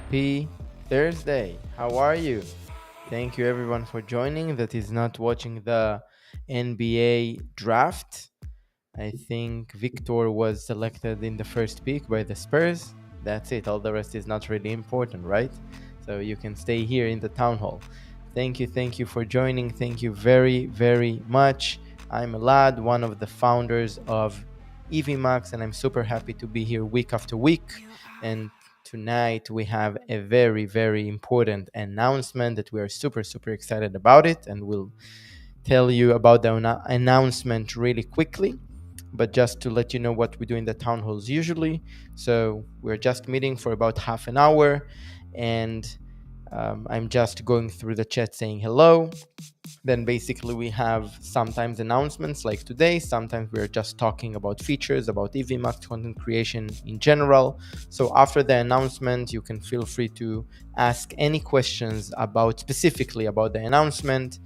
Happy Thursday. How are you? Thank you everyone for joining that is not watching the NBA draft. I think Victor was selected in the first pick by the Spurs. That's it. All the rest is not really important, right? So you can stay here in the town hall. Thank you for joining. Thank you very much. I'm Elad, one of the founders of Evmux, and I'm super happy to be here week after week. And tonight we have a very important announcement that we are super excited about it, and we'll tell you about the announcement really quickly. But just to let you know what we do in the town halls usually. So we're just meeting for about half an hour, and I'm just going through the chat saying hello. Then basically we have sometimes announcements like today. Sometimes we're just talking about features, about Evmux content creation in general. So after the announcement, you can feel free to ask any questions about specifically about the announcement,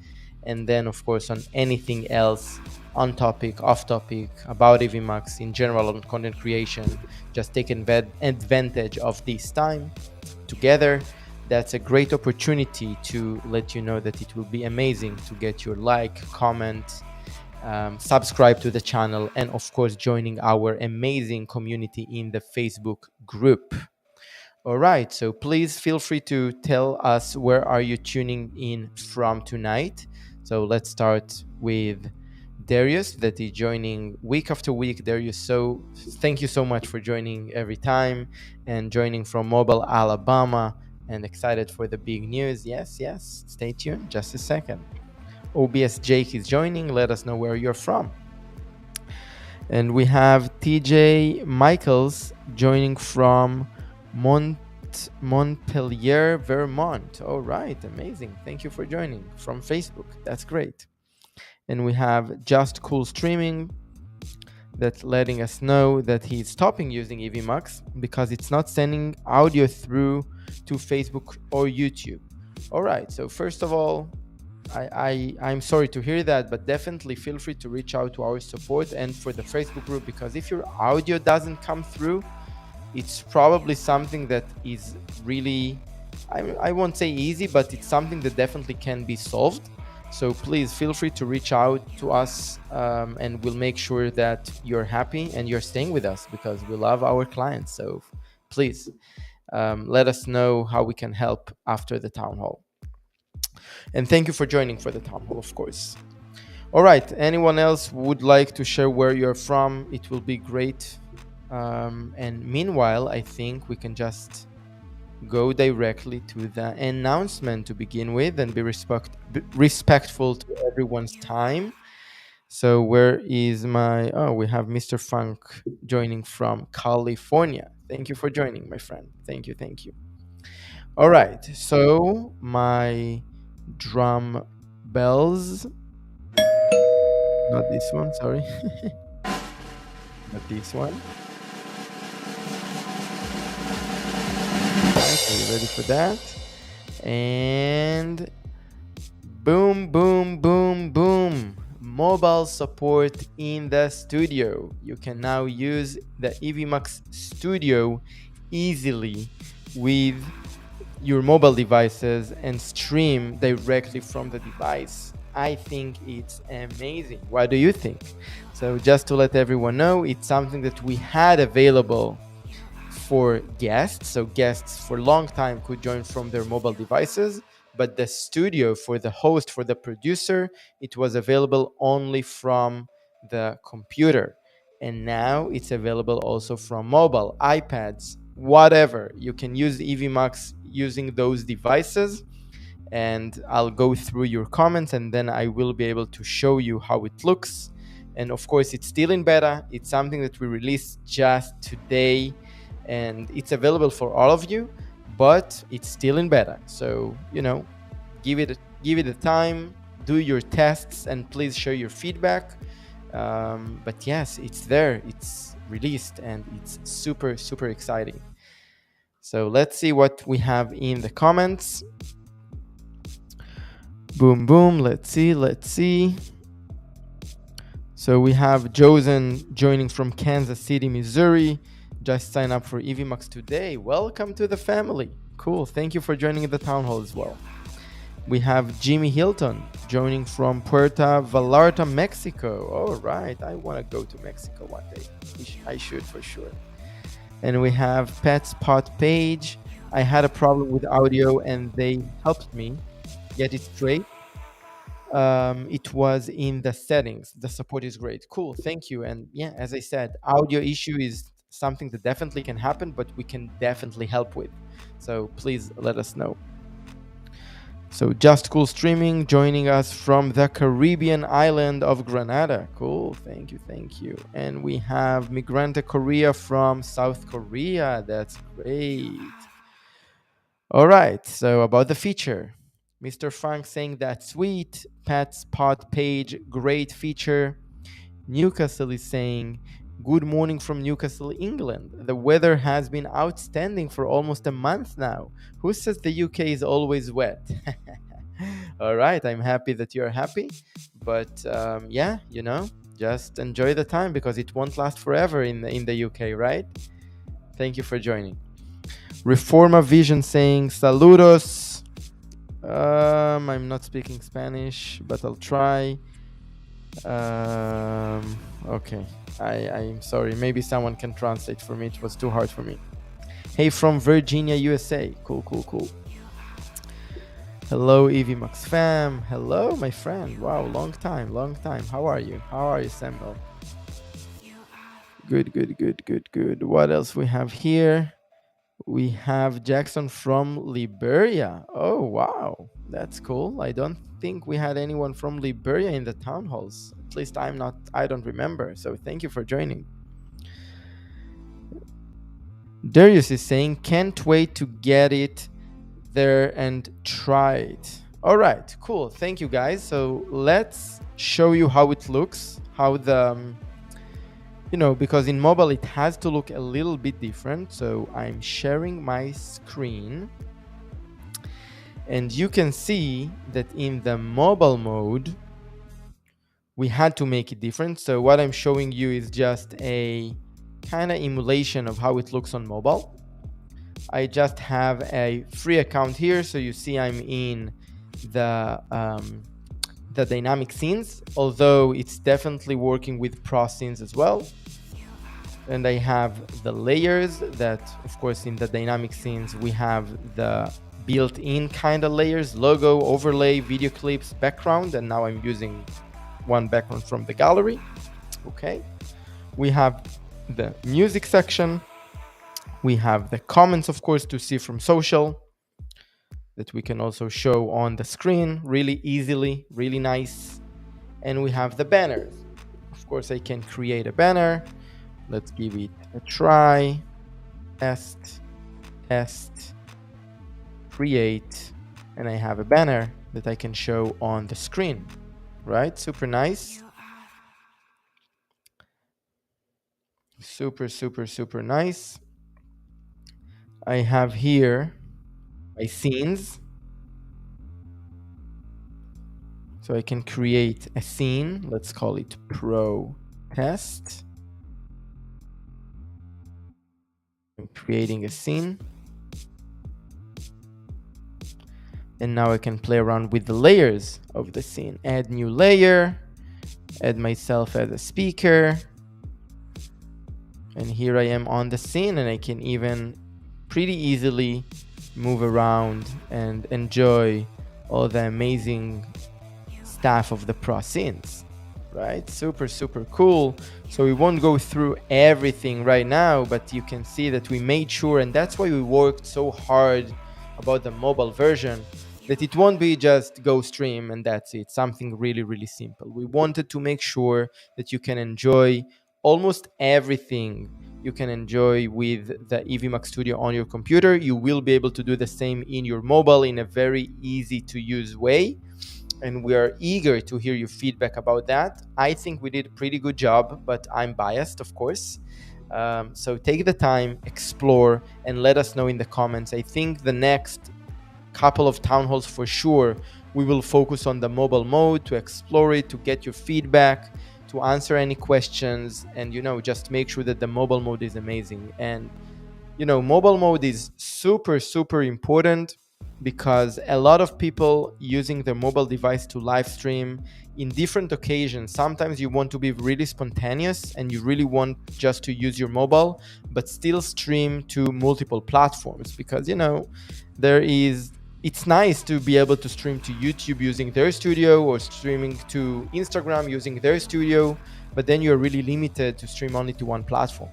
and then of course on anything else, on topic, off topic, about Evmux in general, on content creation. Just take advantage of this time together. That's a great opportunity to let you know that it will be amazing to get your like, comment, subscribe to the channel, and of course joining our amazing community in the Facebook group. All right, so please feel free to tell us where are you tuning in from tonight. So let's start with Darius, that is joining week after week. Darius, so thank you so much for joining every time and joining from Mobile, Alabama, and excited for the big news. Yes, yes, stay tuned. Just a second. OBS Jake is joining. Let us know where you're from. And we have TJ Michaels joining from Montpelier, Vermont. All right, amazing. Thank you for joining from Facebook. That's great. And we have Just Cool Streaming that's letting us know that he's stopping using Evmux because it's not sending audio through to Facebook or YouTube. All right, so first of all, I'm sorry to hear that, but definitely feel free to reach out to our support and for the Facebook group, because if your audio doesn't come through, it's probably something that is really, I won't say easy, but it's something that definitely can be solved. So please feel free to reach out to us, and we'll make sure that you're happy and you're staying with us, because we love our clients. So please let us know how we can help after the town hall. And thank you for joining for the town hall, of course. All right, anyone else would like to share where you're from? It will be great. And meanwhile, I think we can just go directly to the announcement to begin with and be respectful to everyone's time. So where is my... Oh, we have Mr. Funk joining from California. Thank you for joining, my friend. Thank you, thank you. All right, so my drum bells, not this one, sorry. Not this one. Right, are you ready for that? And boom, boom, boom, boom. Mobile support in the studio. You can now use the Evmux Studio easily with your mobile devices and stream directly from the device. I think it's amazing. What do you think? So just to let everyone know, it's something that we had available for guests. So guests for a long time could join from their mobile devices, but the studio for the host, for the producer, it was available only from the computer. And now it's available also from mobile, iPads, whatever. You can use Evmux using those devices, and I'll go through your comments and then I will be able to show you how it looks. And of course, it's still in beta. It's something that we released just today, and it's available for all of you, but it's still in beta. So, give it a time, do your tests, and please share your feedback. But yes, it's there, it's released, and it's super, super exciting. So let's see what we have in the comments. Boom, boom. Let's see. So we have Josen joining from Kansas City, Missouri. Just sign up for Evmux today. Welcome to the family. Cool. Thank you for joining the town hall as well. We have Jimmy Hilton joining from Puerto Vallarta, Mexico. All right. I want to go to Mexico one day. I should for sure. And we have Pets Pot Page. I had a problem with audio and they helped me get it straight. It was in the settings. The support is great. Cool. Thank you. And yeah, as I said, audio issue is something that definitely can happen, but we can definitely help with. So please let us know. So Just Cool Streaming joining us from the Caribbean island of Grenada. Cool. Thank you. Thank you. And we have Migrante Korea from South Korea. That's great. All right. So about the feature. Mr. Frank saying that sweet. Pat's pod page, great feature. Newcastle is saying, good morning from Newcastle, England. The weather has been outstanding for almost a month now. Who says the UK is always wet? All right, I'm happy that you're happy. But yeah, just enjoy the time because it won't last forever in the UK, right? Thank you for joining. Reforma Vision saying, saludos. I'm not speaking Spanish, but I'll try. Okay. I'm sorry. Maybe someone can translate for me. It was too hard for me. Hey, from Virginia, USA. Cool, cool, cool. Hello, Evmux fam. Hello, my friend. Wow, long time, long time. How are you? How are you, Samuel? Good, good, good, good, good. What else we have here? We have Jackson from Liberia. Oh, wow. That's cool. I don't think we had anyone from Liberia in the town halls. At least I don't remember. So thank you for joining. Darius is saying, can't wait to get it there and try it. All right, cool. Thank you, guys. So let's show you how it looks, how the because in mobile it has to look a little bit different. So I'm sharing my screen and you can see that in the mobile mode we had to make it different. So what I'm showing you is just a kind of emulation of how it looks on mobile. I just have a free account here, so you see I'm in the dynamic scenes, although it's definitely working with pro scenes as well. And I have the layers that, of course, in the dynamic scenes, we have the built-in kind of layers, logo, overlay, video clips, background, and now I'm using one background from the gallery. Okay. We have the music section. We have the comments, of course, to see from social that we can also show on the screen really easily, really nice. And we have the banners. Of course, I can create a banner. Let's give it a try. Test, create, and I have a banner that I can show on the screen, right? Super nice. Super, super, super nice. I have here my scenes. So I can create a scene. Let's call it pro test. I'm creating a scene. And now I can play around with the layers of the scene. Add new layer, add myself as a speaker. And here I am on the scene and I can even pretty easily move around and enjoy all the amazing stuff of the pro scenes, right? Super, super cool. So we won't go through everything right now, but you can see that we made sure, and that's why we worked so hard about the mobile version, that it won't be just go stream and that's it, something really, really simple. We wanted to make sure that you can enjoy almost everything you can enjoy with the Evmux Studio on your computer. You will be able to do the same in your mobile in a very easy to use way. And we are eager to hear your feedback about that. I think we did a pretty good job, but I'm biased, of course. So take the time, explore, and let us know in the comments. I think the next couple of town halls for sure, we will focus on the mobile mode to explore it, to get your feedback, to answer any questions, and just make sure that the mobile mode is amazing. And mobile mode is super, super important because a lot of people using their mobile device to live stream in different occasions. Sometimes you want to be really spontaneous and you really want just to use your mobile, but still stream to multiple platforms because, it's nice to be able to stream to YouTube using their studio or streaming to Instagram using their studio, but then you're really limited to stream only to one platform.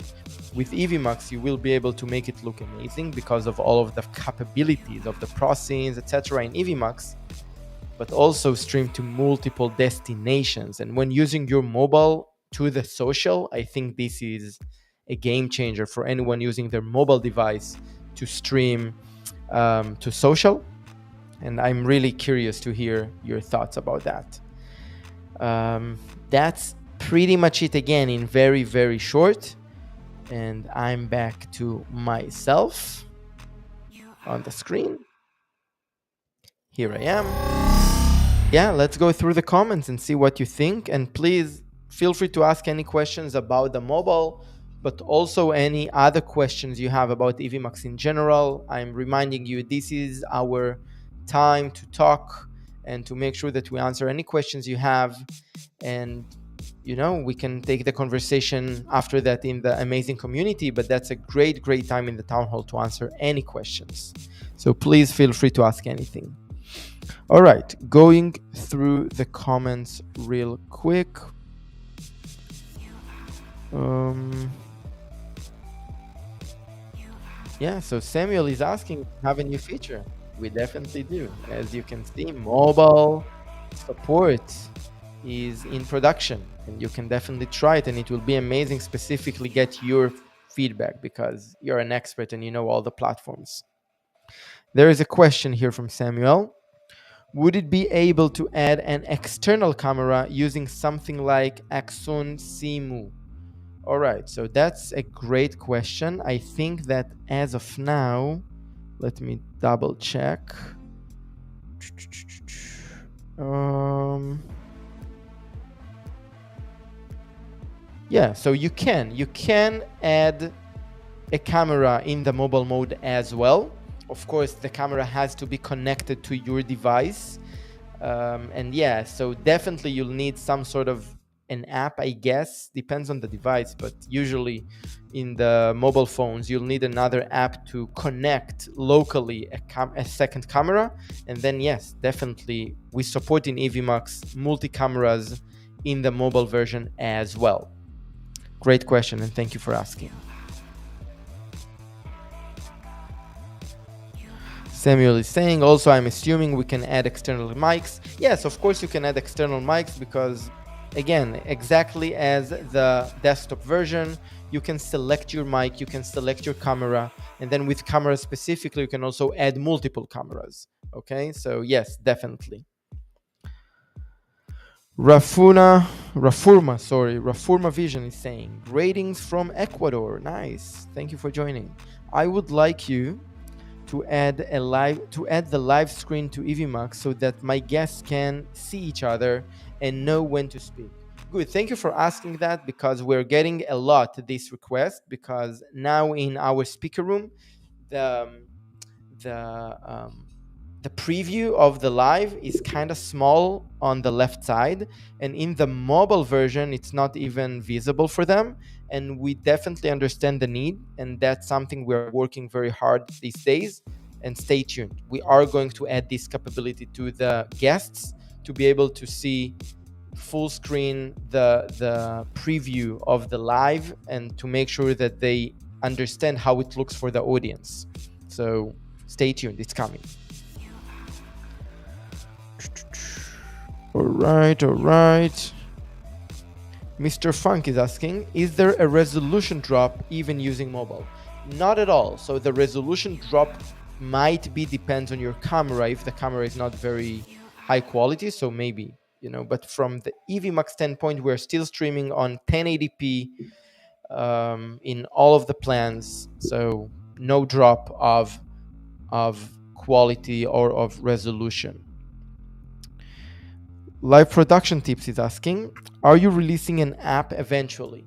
With Evmux, you will be able to make it look amazing because of all of the capabilities of the pro scenes, etc. in Evmux, but also stream to multiple destinations. And when using your mobile to the social, I think this is a game changer for anyone using their mobile device to stream to social. And I'm really curious to hear your thoughts about that. That's pretty much it again in very, very short. And I'm back to myself on the screen. Here I am. Yeah, let's go through the comments and see what you think. And please feel free to ask any questions about the mobile, but also any other questions you have about Evmux in general. I'm reminding you, this is our time to talk and to make sure that we answer any questions you have. And we can take the conversation after that in the amazing community, but that's a great time in the town hall to answer any questions. So please feel free to ask anything. All right, going through the comments real quick. Yeah, so Samuel is asking, have a new feature? We definitely do. As you can see, mobile support is in production, and you can definitely try it, and it will be amazing. Specifically get your feedback because you're an expert and you know all the platforms. There is a question here from Samuel. Would it be able to add an external camera using something like Axon Simu? All right, so that's a great question. I think that as of now, let me double check. Yeah, so you can add a camera in the mobile mode as well. Of course, the camera has to be connected to your device. And yeah, so definitely you'll need some sort of an app, I guess. Depends on the device, but usually in the mobile phones, you'll need another app to connect locally a second camera. And then yes, definitely we support in Evmux multi-cameras in the mobile version as well. Great question, and thank you for asking. Samuel is saying, also, I'm assuming we can add external mics. Yes, of course you can add external mics because, again, exactly as the desktop version, you can select your mic, you can select your camera, and then with camera specifically, you can also add multiple cameras. Okay, so yes, definitely. Rafurma Vision is saying, ratings from Ecuador. Nice. Thank you for joining. I would like you to add the live screen to Evmux so that my guests can see each other and know when to speak. Good. Thank you for asking that because we're getting a lot this request because now in our speaker room, the preview of the live is kind of small on the left side, and in the mobile version it's not even visible for them, and we definitely understand the need, and that's something we're working very hard these days. And stay tuned, we are going to add this capability to the guests to be able to see full screen the preview of the live and to make sure that they understand how it looks for the audience. So stay tuned, it's coming. All right. Mr. Funk is asking, is there a resolution drop even using mobile? Not at all. So the resolution drop might be depends on your camera if the camera is not very high quality. So maybe, but from the Evmux standpoint, we're still streaming on 1080p in all of the plans. So no drop of quality or of resolution. Live Production Tips is asking, are you releasing an app eventually?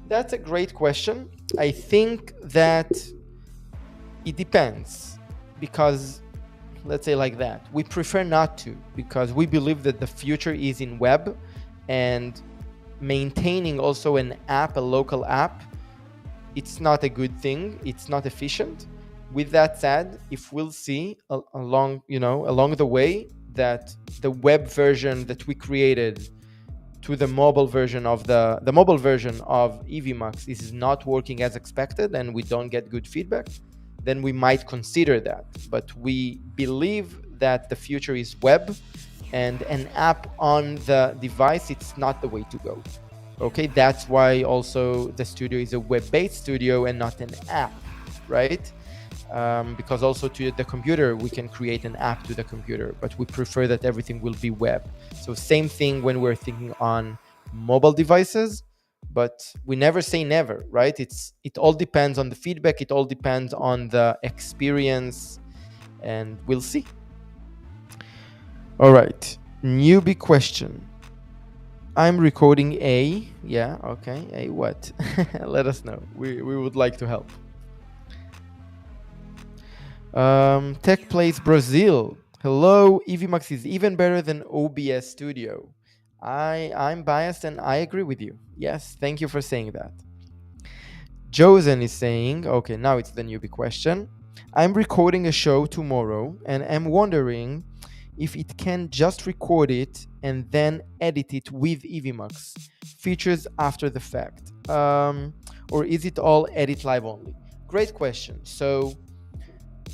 That's a great question. I think that it depends because, let's say like that, we prefer not to because we believe that the future is in web, and maintaining also an app, a local app, it's not a good thing. It's not efficient. With that said, if we'll see along the way that the web version that we created to the mobile version of the mobile version of Evmux is not working as expected and we don't get good feedback, then we might consider that. But we believe that the future is web, and an app on the device, it's not the way to go. Okay, that's why also the studio is a web-based studio and not an app, right? because also to the computer we can create an app to the computer, but we prefer that everything will be web. So same thing when we're thinking on mobile devices, but we never say never, right? It all depends on the feedback, it all depends on the experience, and we'll see. All right, newbie question. I'm recording a, yeah, okay, a what? Let us know. We would like to help. Tech Plays Brazil. Hello, Evmux is even better than OBS Studio. I'm biased and I agree with you. Yes, thank you for saying that. Josen is saying, okay, now it's the newbie question. I'm recording a show tomorrow and I'm wondering if it can just record it and then edit it with Evmux features after the fact. Or is it all edit live only? Great question. So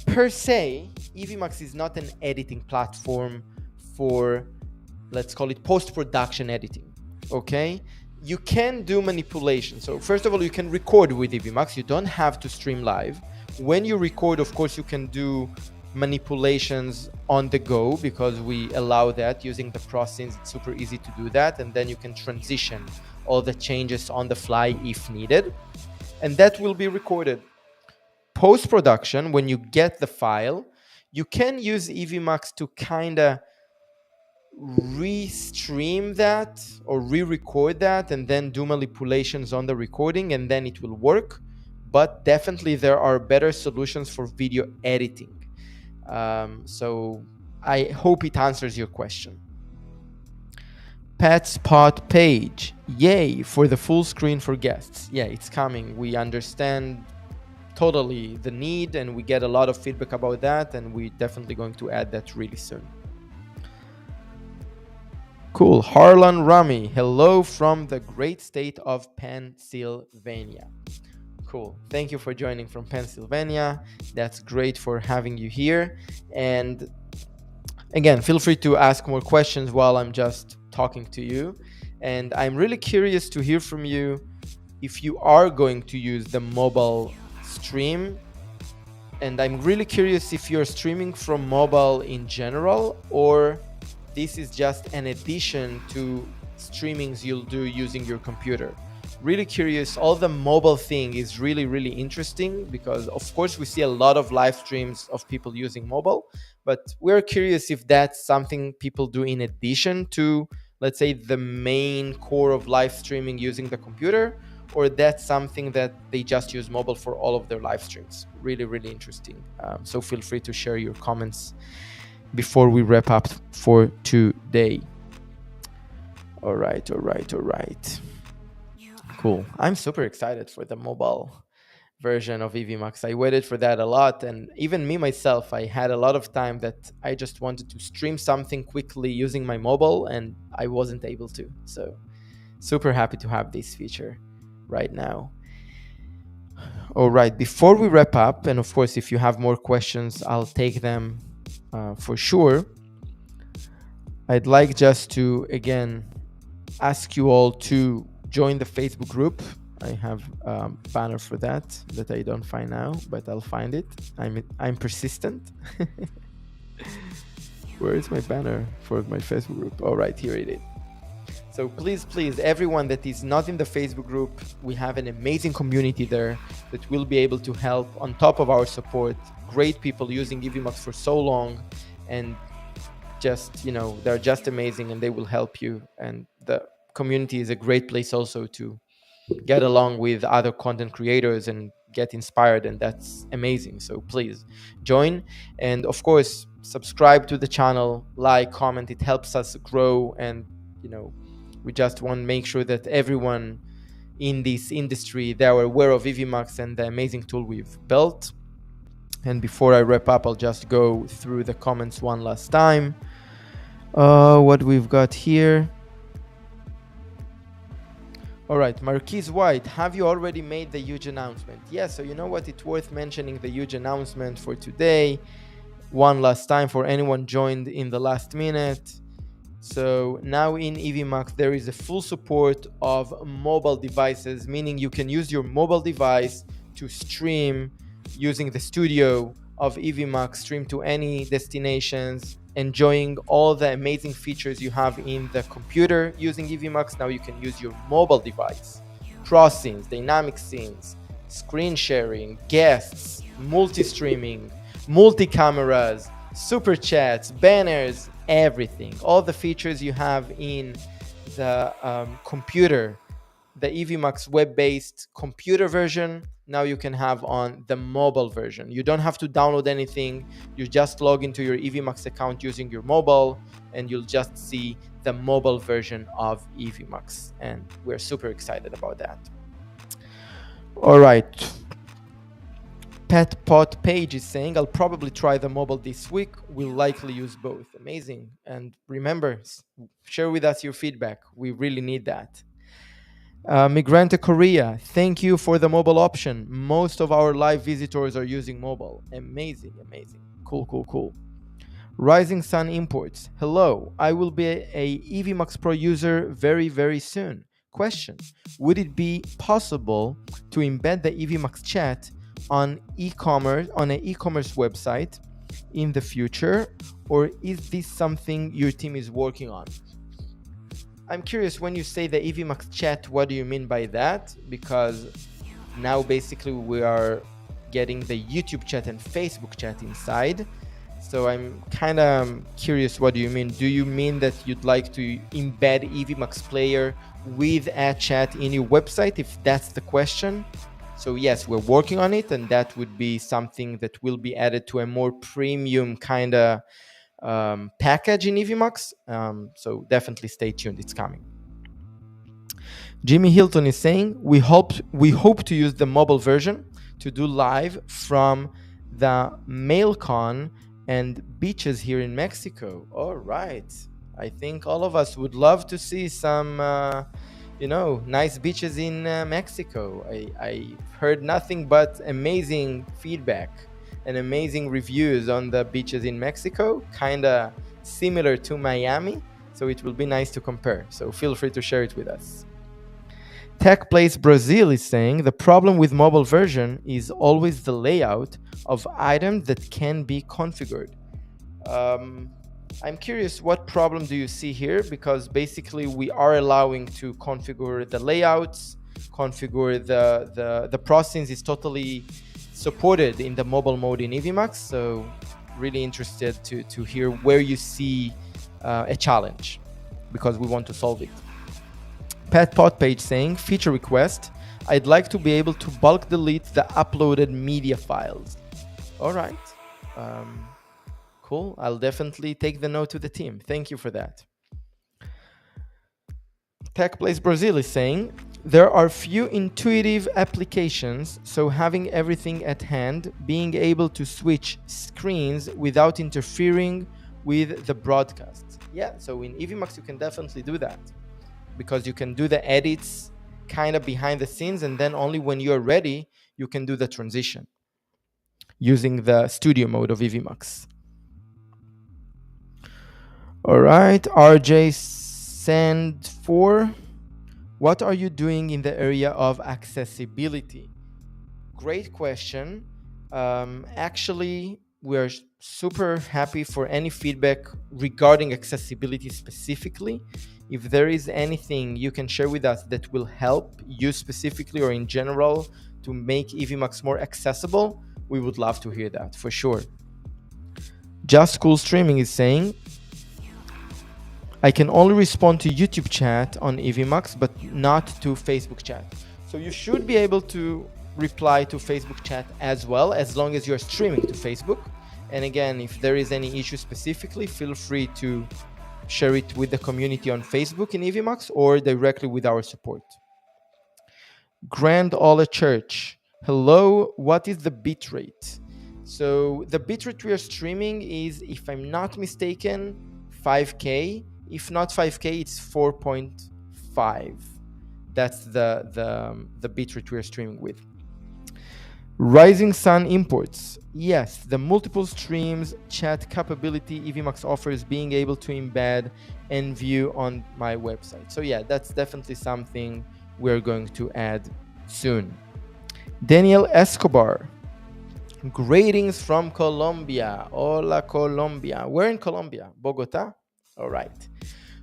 per se, Evmux is not an editing platform for, let's call it, post-production editing. Okay, you can do manipulation. So first of all, you can record with Evmux. You don't have to stream live. When you record, of course, you can do manipulations on the go because we allow that using the process. It's super easy to do that, and then you can transition all the changes on the fly if needed, and that will be recorded. Post-production, when you get the file, you can use Evmux to kind of re-stream that or re-record that and then do manipulations on the recording, and then it will work. But definitely there are better solutions for video editing. So I hope it answers your question. Pet Spot page, yay for the full screen for guests. Yeah, it's coming. We understand totally the need and we get a lot of feedback about that, and we're definitely going to add that really soon. Cool. Harlan Rami, hello from the great state of Pennsylvania. Cool. Thank you for joining from Pennsylvania. That's great for having you here. And again, feel free to ask more questions while I'm just talking to you. And I'm really curious to hear from you if you are going to use the mobile stream. And I'm really curious if you're streaming from mobile in general, or this is just an addition to streamings you'll do using your computer. Really curious. All the mobile thing is really, really interesting because, of course, we see a lot of live streams of people using mobile, but we're curious if that's something people do in addition to, let's say, the main core of live streaming using the computer, or that's something that they just use mobile for all of their live streams. Really, really interesting. So feel free to share your comments before we wrap up for today. All right. Cool. I'm super excited for the mobile version of Evmux. I waited for that a lot, and even me myself, I had a lot of time that I just wanted to stream something quickly using my mobile and I wasn't able to. So super happy to have this feature right now. All right, before we wrap up, and of course if you have more questions I'll take them for sure, I'd like just to again ask you all to join the Facebook group. I have a banner for that I don't find now, but I'll find it. I'm persistent. Where is my banner for my Facebook group? All right, here it is. So please, everyone that is not in the Facebook group, we have an amazing community there that will be able to help on top of our support. Great people using Evmux for so long, and just, they're just amazing and they will help you. And the community is a great place also to get along with other content creators and get inspired, and that's amazing. So please join, and of course subscribe to the channel, like, comment. It helps us grow, and we just want to make sure that everyone in this industry, they are aware of Evmux and the amazing tool we've built. And before I wrap up, I'll just go through the comments one last time. What we've got here. All right, Marquise White, have you already made the huge announcement? Yeah, so you know what? It's worth mentioning the huge announcement for today. One last time for anyone joined in the last minute. So now in Evmux, there is a full support of mobile devices, meaning you can use your mobile device to stream using the studio of Evmux, stream to any destinations, enjoying all the amazing features you have in the computer using Evmux. Now you can use your mobile device, cross scenes, dynamic scenes, screen sharing, guests, multi-streaming, multi-cameras, super chats, banners, everything. All the features you have in the computer, the Evmux web-based computer version, now you can have on the mobile version. You don't have to download anything. You just log into your Evmux account using your mobile, and you'll just see the mobile version of Evmux. And we're super excited about that. All right. Pet Pot Page is saying, I'll probably try the mobile this week. We'll likely use both. Amazing. And remember, share with us your feedback. We really need that. Migrante Korea, thank you for the mobile option. Most of our live visitors are using mobile. Amazing, amazing. Cool, cool, cool. Rising Sun Imports, hello. I will be a Evmux Pro user very, very soon. Question, would it be possible to embed the Evmux chat on e-commerce, on an e-commerce website in the future, or is this something your team is working on? I'm curious, when you say the Evmux chat, what do you mean by that? Because now basically we are getting the YouTube chat and Facebook chat inside. So I'm kind of curious, what do you mean? Do you mean that you'd like to embed Evmux Player with a chat in your website, if that's the question? So yes, we're working on it, and that would be something that will be added to a more premium kind of package in Evmux. So definitely stay tuned, it's coming. Jimmy Hilton is saying, we hope to use the mobile version to do live from the MailCon and beaches here in Mexico. All right. I think all of us would love to see some nice beaches in Mexico. I heard nothing but amazing feedback and amazing reviews on the beaches in Mexico, kind of similar to Miami. So it will be nice to compare. So feel free to share it with us. Tech Place Brazil is saying, the problem with mobile version is always the layout of items that can be configured. I'm curious, what problem do you see here? Because basically we are allowing to configure the layouts, configure the processing is totally supported in the mobile mode in Evmux. So really interested to hear where you see a challenge, because we want to solve it. Pet Pot Page saying, feature request, I'd like to be able to bulk delete the uploaded media files. All right. Cool. I'll definitely take the note to the team. Thank you for that. Tech Place Brazil is saying, there are few intuitive applications, so having everything at hand, being able to switch screens without interfering with the broadcast. Yeah, so in Evmux you can definitely do that, because you can do the edits kind of behind the scenes, and then only when you're ready, you can do the transition using the studio mode of Evmux. All right, RJ Sand 4. What are you doing in the area of accessibility? Great question. Actually, we're super happy for any feedback regarding accessibility specifically. If there is anything you can share with us that will help you specifically or in general to make Evmux more accessible, we would love to hear that for sure. Just Cool Streaming is saying, I can only respond to YouTube chat on Evmux, but not to Facebook chat. So you should be able to reply to Facebook chat as well, as long as you're streaming to Facebook. And again, if there is any issue specifically, feel free to share it with the community on Facebook in Evmux or directly with our support. Grand Ole Church, hello, what is the bitrate? So the bitrate we are streaming is, if I'm not mistaken, 5K. If not 5K, it's 4.5. That's the bitrate we're streaming with. Rising Sun Imports. Yes, the multiple streams chat capability Evmux offers, being able to embed and view on my website. So yeah, that's definitely something we're going to add soon. Daniel Escobar. Greetings from Colombia. Hola, Colombia. We're in Colombia, Bogota. All right.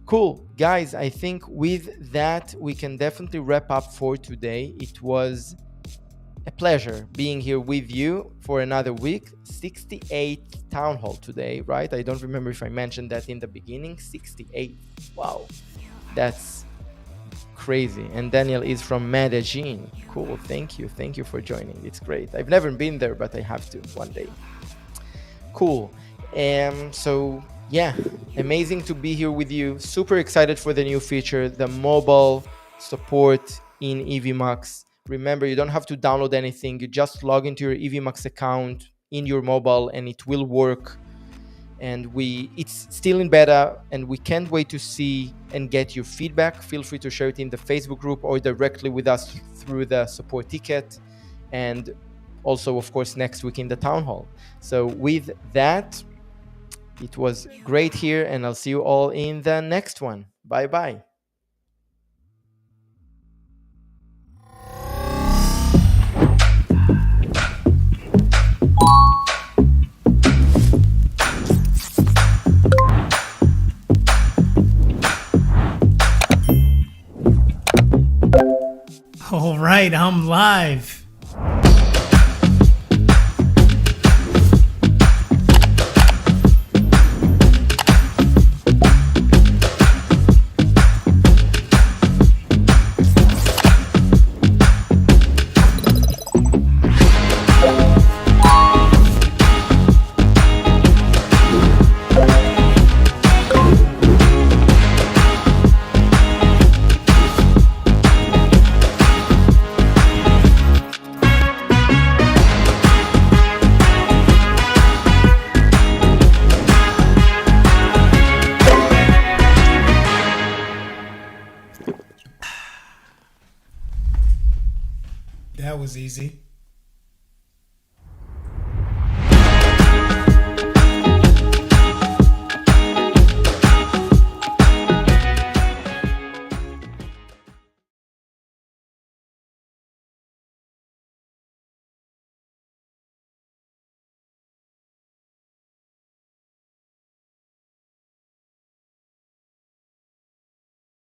Cool. Guys, I think with that, we can definitely wrap up for today. It was a pleasure being here with you for another week. 68th Town Hall today, right? I don't remember if I mentioned that in the beginning. 68. Wow. That's crazy. And Daniel is from Medellin. Cool. Thank you. Thank you for joining. It's great. I've never been there, but I have to one day. Cool. So yeah, amazing to be here with you. Super excited for the new feature, the mobile support in Evmux. Remember, you don't have to download anything. You just log into your Evmux account in your mobile and it will work. And it's still in beta and we can't wait to see and get your feedback. Feel free to share it in the Facebook group or directly with us through the support ticket, and also of course next week in the town hall. So with that, it was great here and I'll see you all in the next one. Bye bye. All right, I'm live. That was easy.